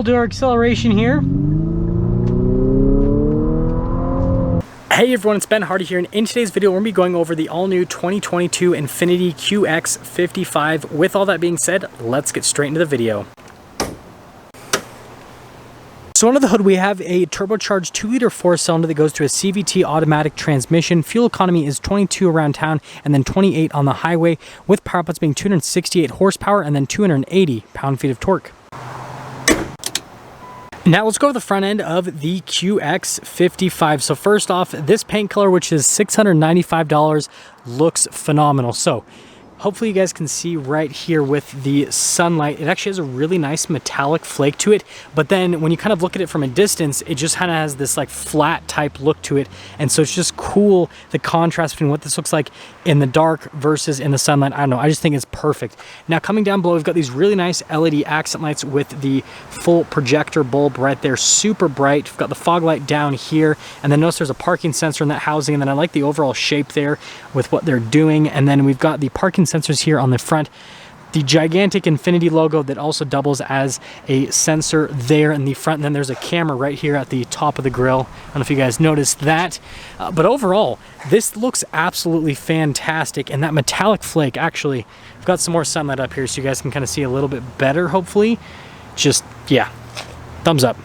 We'll do our acceleration here. Hey everyone, it's Ben Hardy here, and in today's video we're going to be going over the all-new 2022 Infiniti QX55. With all that being said, let's get straight into the video. So under the hood we have a turbocharged 2-liter 4-cylinder that goes to a CVT automatic transmission. Fuel economy is 22 around town and then 28 on the highway, with power outputs being 268 horsepower and then 280 pound-feet of torque. Now let's go to the front end of the QX55. So first off, this paint color, which is $695, looks phenomenal. So hopefully you guys can see right here with the sunlight, it actually has a really nice metallic flake to it, but then when you kind of look at it from a distance, it just kind of has this like flat type look to it. And so it's just cool, the contrast between what this looks like in the dark versus in the sunlight. I don't know, I just think it's perfect. Now coming down below, we've got these really nice LED accent lights with the full projector bulb right there, super bright. We've got the fog light down here, and then notice there's a parking sensor in that housing, and then I like the overall shape there with what they're doing. And then we've got the parking sensors here on the front, the gigantic Infiniti logo that also doubles as a sensor there in the front, and then there's a camera right here at the top of the grille. I don't know if you guys noticed that, but overall this looks absolutely fantastic. And that metallic flake, actually I've got some more sunlight up here so you guys can kind of see a little bit better, hopefully. Just, yeah, thumbs up.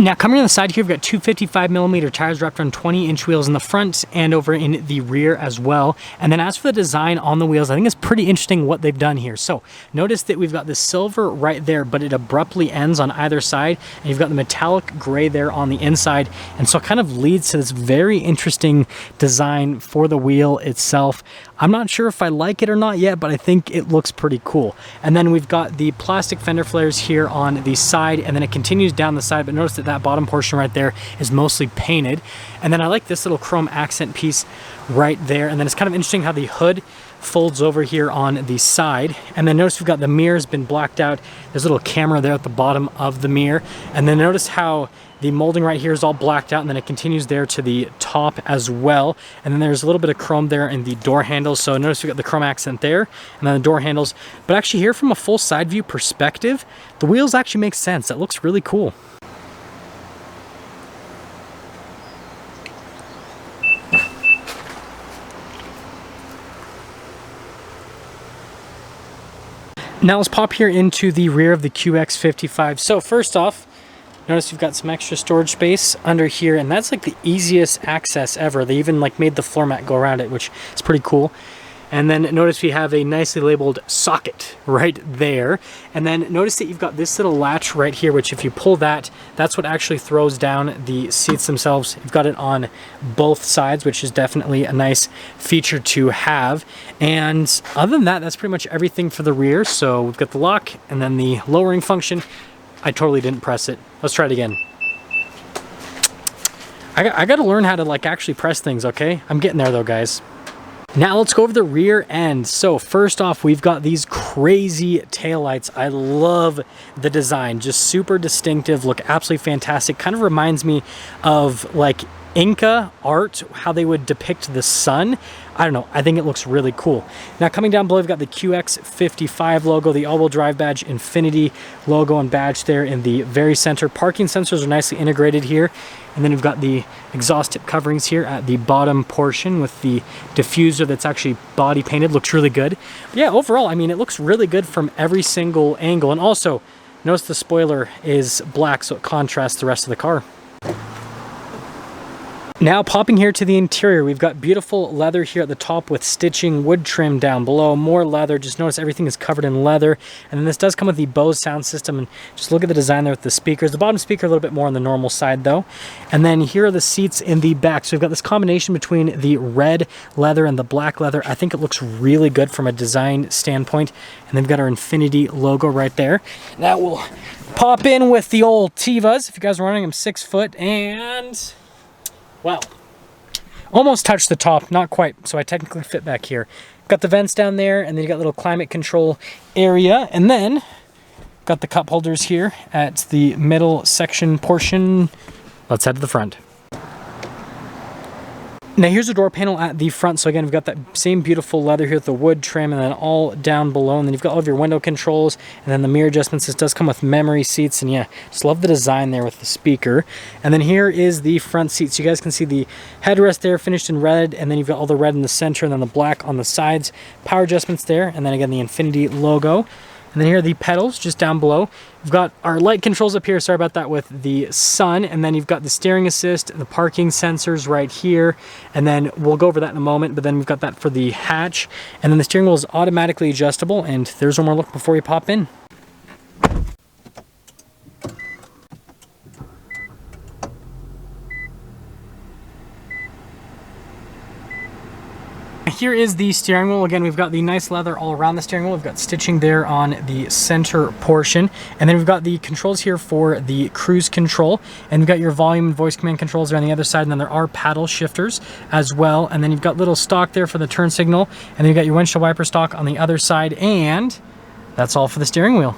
Now coming on the side here, we've got two 55mm tires wrapped on 20-inch wheels in the front and over in the rear as well. And then as for the design on the wheels, I think it's pretty interesting what they've done here. So notice that we've got the silver right there, but it abruptly ends on either side. And you've got the metallic gray there on the inside. And so it kind of leads to this very interesting design for the wheel itself. I'm not sure if I like it or not yet, but I think it looks pretty cool. And then we've got the plastic fender flares here on the side, and then it continues down the side, but notice that that bottom portion right there is mostly painted. And then I like this little chrome accent piece right there. And then it's kind of interesting how the hood folds over here on the side. And then notice we've got the mirror's been blacked out. There's a little camera there at the bottom of the mirror. And then notice how the molding right here is all blacked out, and then it continues there to the top as well. And then there's a little bit of chrome there in the door handles. So notice we've got the chrome accent there and then the door handles. But actually here from a full side view perspective, the wheels actually make sense. That looks really cool. Now let's pop here into the rear of the QX55. So first off, notice you've got some extra storage space under here, and that's like the easiest access ever. They even like made the floor mat go around it, which is pretty cool. And then notice we have a nicely labeled socket right there. And then notice that you've got this little latch right here, which if you pull that, that's what actually throws down the seats themselves. You've got it on both sides, which is definitely a nice feature to have. And other than that, that's pretty much everything for the rear. So we've got the lock and then the lowering function. I totally didn't press it. Let's try it again. I got to learn how to like actually press things, okay? I'm getting there though, guys. Now let's go over the rear end. So first off, we've got these crazy taillights. I love the design, just super distinctive, look absolutely fantastic. Kind of reminds me of like Inca art, how they would depict the sun. I don't know, I think it looks really cool. Now coming down below, we've got the QX55 logo, the all-wheel drive badge, Infiniti logo and badge there in the very center. Parking sensors are nicely integrated here. And then we've got the exhaust tip coverings here at the bottom portion with the diffuser that's actually body painted. Looks really good. But yeah, overall, I mean, it looks really good from every single angle. And also, notice the spoiler is black, so it contrasts the rest of the car. Now popping here to the interior, we've got beautiful leather here at the top with stitching, wood trim down below, more leather. Just notice everything is covered in leather. And then this does come with the Bose sound system, and just look at the design there with the speakers. The bottom speaker a little bit more on the normal side though. And then here are the seats in the back. So we've got this combination between the red leather and the black leather. I think it looks really good from a design standpoint. And then we've got our Infiniti logo right there. Now we'll pop in with the old Tivas. If you guys are wondering, I'm 6 foot and... well, almost touched the top, not quite, so I technically fit back here. Got the vents down there, and then you got a little climate control area, and then got the cup holders here at the middle section portion. Let's head to the front. Now here's the door panel at the front. So again, we've got that same beautiful leather here with the wood trim, and then all down below. And then you've got all of your window controls and then the mirror adjustments. This does come with memory seats, and yeah, just love the design there with the speaker. And then here is the front seat. So you guys can see the headrest there finished in red, and then you've got all the red in the center and then the black on the sides. Power adjustments there, and then again, the Infiniti logo. And then here are the pedals just down below. We've got our light controls up here, sorry about that, with the sun. And then you've got the steering assist, the parking sensors right here. And then we'll go over that in a moment, but then we've got that for the hatch. And then the steering wheel is automatically adjustable. And there's one more look before you pop in. Here is the steering wheel. Again, we've got the nice leather all around the steering wheel. We've got stitching there on the center portion. And then we've got the controls here for the cruise control. And we've got your volume and voice command controls there on the other side. And then there are paddle shifters as well. And then you've got little stock there for the turn signal. And then you've got your windshield wiper stock on the other side. And that's all for the steering wheel.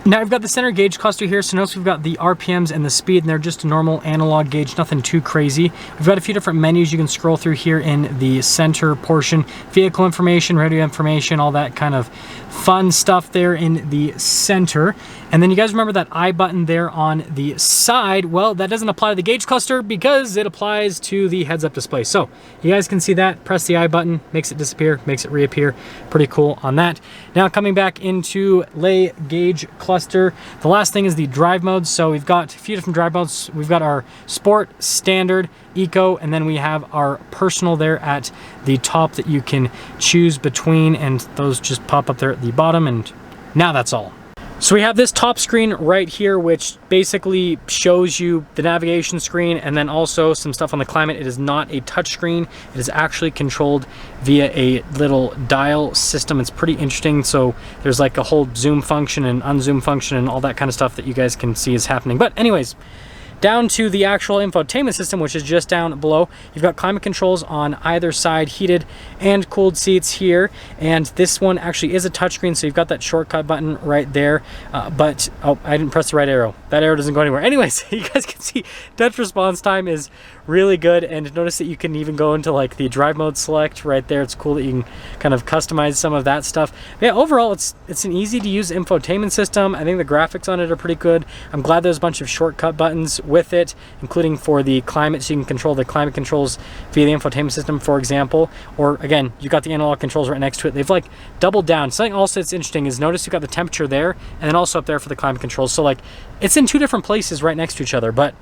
Now we've got the center gauge cluster here, so notice we've got the RPMs and the speed, and they're just a normal analog gauge, nothing too crazy. We've got a few different menus you can scroll through here in the center portion. Vehicle information, radio information, all that kind of fun stuff there in the center. And then you guys remember that I button there on the side? Well, that doesn't apply to the gauge cluster because it applies to the heads-up display. So you guys can see that, press the I button, makes it disappear, makes it reappear. Pretty cool on that. Now coming back into lay gauge cluster, the last thing is the drive modes. So we've got a few different drive modes. We've got our sport, standard, eco, and then we have our personal there at the top that you can choose between, and those just pop up there at the bottom. And now that's all. So we have this top screen right here, which basically shows you the navigation screen and then also some stuff on the climate. It is not a touch screen. It is actually controlled via a little dial system. It's pretty interesting. So there's like a whole zoom function and unzoom function and all that kind of stuff that you guys can see is happening. But anyways, down to the actual infotainment system, which is just down below. You've got climate controls on either side, heated and cooled seats here. And this one actually is a touchscreen, so you've got that shortcut button right there. But, oh, I didn't press the right arrow. That arrow doesn't go anywhere. Anyways, you guys can see touch response time is really good. And notice that you can even go into like the drive mode select right there. It's cool that you can kind of customize some of that stuff. But yeah, overall, it's an easy to use infotainment system. I think the graphics on it are pretty good. I'm glad there's a bunch of shortcut buttons with it, including for the climate, so you can control the climate controls via the infotainment system, for example. Or again, you got the analog controls right next to it. They've like doubled down. Something also that's interesting is notice you got the temperature there and then also up there for the climate controls. So like it's in two different places right next to each other, but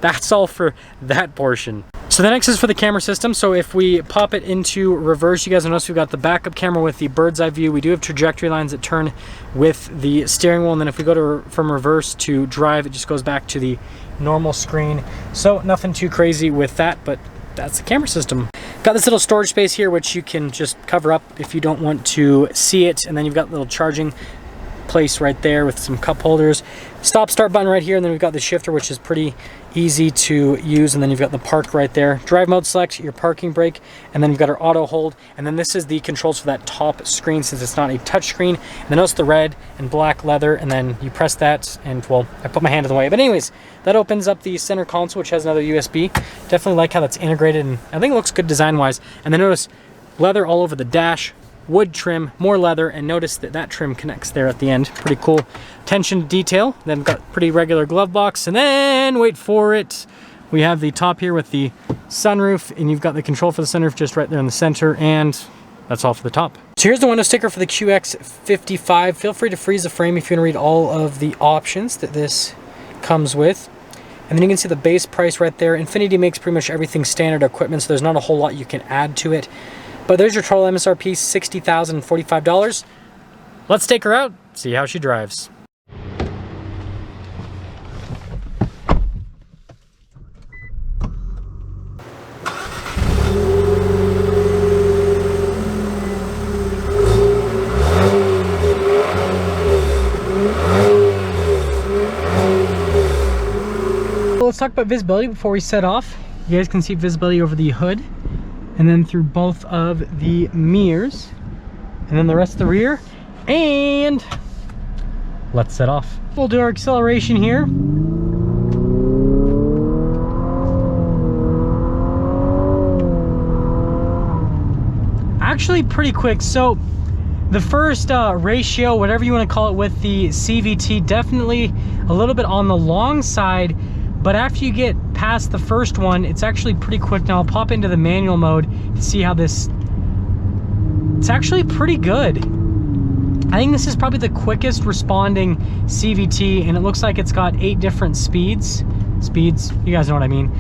that's all for that portion. So the next is for the camera system. So if we pop it into reverse, you guys will notice we've got the backup camera with the bird's eye view. We do have trajectory lines that turn with the steering wheel. And then if we go to from reverse to drive, it just goes back to the normal screen. So nothing too crazy with that, but that's the camera system. Got this little storage space here, which you can just cover up if you don't want to see it. And then you've got a little charging place right there with some cup holders. Stop start button right here, and then we've got the shifter, which is pretty easy to use, and then you've got the park right there. Drive mode select, your parking brake, and then you've got our auto hold, and then this is the controls for that top screen since it's not a touch screen. And then notice the red and black leather, and then you press that, and well, I put my hand in the way. But anyways, that opens up the center console, which has another USB. Definitely like how that's integrated, and I think it looks good design-wise. And then notice leather all over the dash, wood trim, more leather, and notice that that trim connects there at the end. Pretty cool attention to detail. Then we've got pretty regular glove box, and then wait for it, we have the top here with the sunroof, and you've got the control for the sunroof just right there in the center, and that's all for the top. So here's the window sticker for the QX55. Feel free to freeze the frame if you want to read all of the options that this comes with. And then you can see the base price right there. Infiniti makes pretty much everything standard equipment, so there's not a whole lot you can add to it. But there's your total MSRP, $60,045. Let's take her out, see how she drives. Let's talk about visibility before we set off. You guys can see visibility over the hood, and then through both of the mirrors, and then the rest of the rear, and let's set off. We'll do our acceleration here. actually pretty quick. So the first ratio, whatever you want to call it, with the CVT, definitely a little bit on the long side, but after you get past the first one, it's actually pretty quick. Now I'll pop into the manual mode to see how this, it's actually pretty good. I think this is probably the quickest responding CVT, and it looks like it's got 8 different speeds, you guys know what I mean.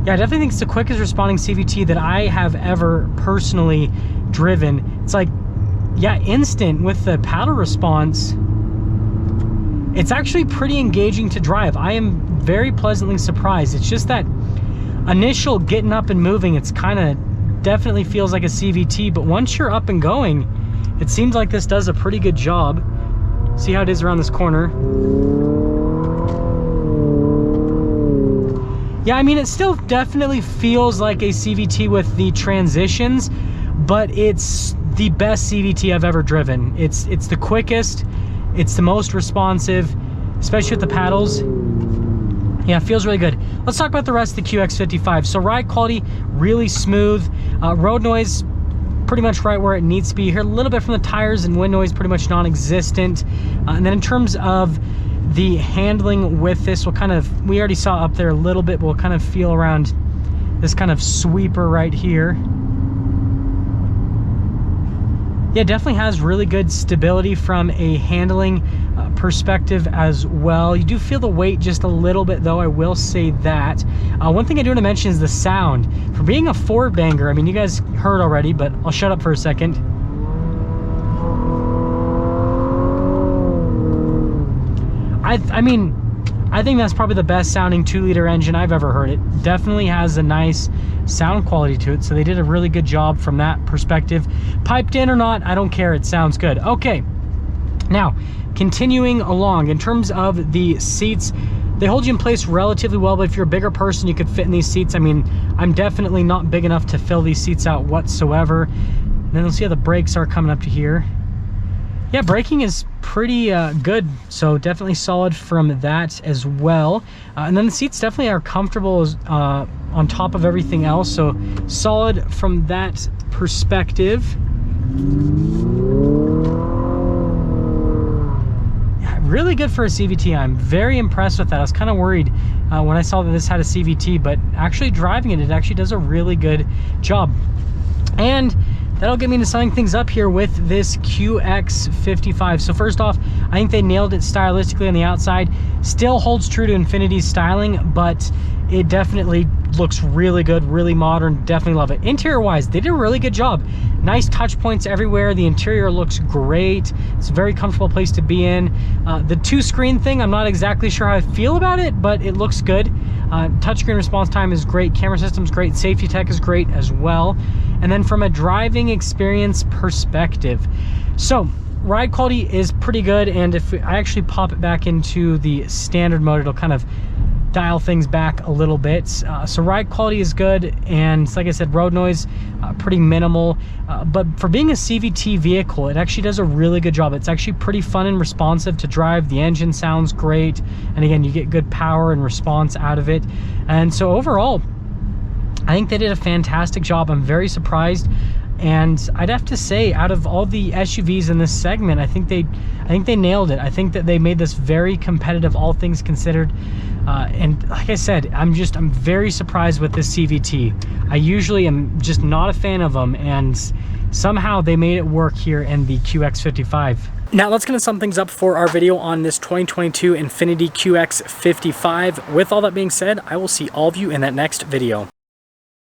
Yeah, I definitely think it's the quickest responding CVT that I have ever personally driven. It's like, yeah, instant with the paddle response. It's actually pretty engaging to drive. I am very pleasantly surprised. It's just that initial getting up and moving, it's kind of definitely feels like a CVT, but once you're up and going, it seems like this does a pretty good job. See how it is around this corner. Yeah, I mean, it still definitely feels like a CVT with the transitions, but it's the best CVT I've ever driven. It's the quickest, it's the most responsive, especially with the paddles. Yeah, it feels really good. Let's talk about the rest of the QX55. So ride quality, really smooth. Road noise, pretty much right where it needs to be. You hear a little bit from the tires, and wind noise pretty much non-existent. And then in terms of the handling with this, we already saw up there a little bit, we'll kind of feel around this kind of sweeper right here. Yeah, definitely has really good stability from a handling perspective as well. You do feel the weight just a little bit though, I will say that. One thing I do want to mention is the sound. For being a Ford banger, I mean, you guys heard already, but I'll shut up for a second. I mean, I think that's probably the best sounding 2-liter engine I've ever heard. It definitely has a nice sound quality to it, so they did a really good job from that perspective. Piped in or not, I don't care, it sounds good. Okay, now continuing along, in terms of the seats, they hold you in place relatively well, but if you're a bigger person, you could fit in these seats. I mean, I'm definitely not big enough to fill these seats out whatsoever. And then we'll see how the brakes are coming up to here. Yeah, braking is pretty good, so definitely solid from that as well. And then the seats definitely are comfortable on top of everything else, so solid from that perspective. Yeah, really good for a CVT. I'm very impressed with that. I was kind of worried when I saw that this had a CVT, but actually driving it, it actually does a really good job. And that'll get me into summing things up here with this QX55. So first off, I think they nailed it stylistically on the outside. Still holds true to Infiniti's styling, but it definitely looks really good, really modern. Definitely love it. Interior wise, they did a really good job. Nice touch points everywhere. The interior looks great. It's a very comfortable place to be in. The 2-screen thing, I'm not exactly sure how I feel about it, but it looks good. Touchscreen response time is great. Camera system's great. Safety tech is great as well. And then from a driving experience perspective, so ride quality is pretty good. And if I actually pop it back into the standard mode, it'll kind of dial things back a little bit. So ride quality is good, and like I said, road noise pretty minimal, but for being a CVT vehicle, it actually does a really good job. It's actually pretty fun and responsive to drive. The engine sounds great, and again, you get good power and response out of it. And so overall, I think they did a fantastic job. I'm very surprised, and I'd have to say, out of all the SUVs in this segment, I think they nailed it. I think that they made this very competitive, all things considered. And like I said, I'm very surprised with this CVT. I usually am just not a fan of them, and somehow they made it work here in the QX55. Now let's get into sum things up for our video on this 2022 Infiniti QX55. With all that being said, I will see all of you in that next video.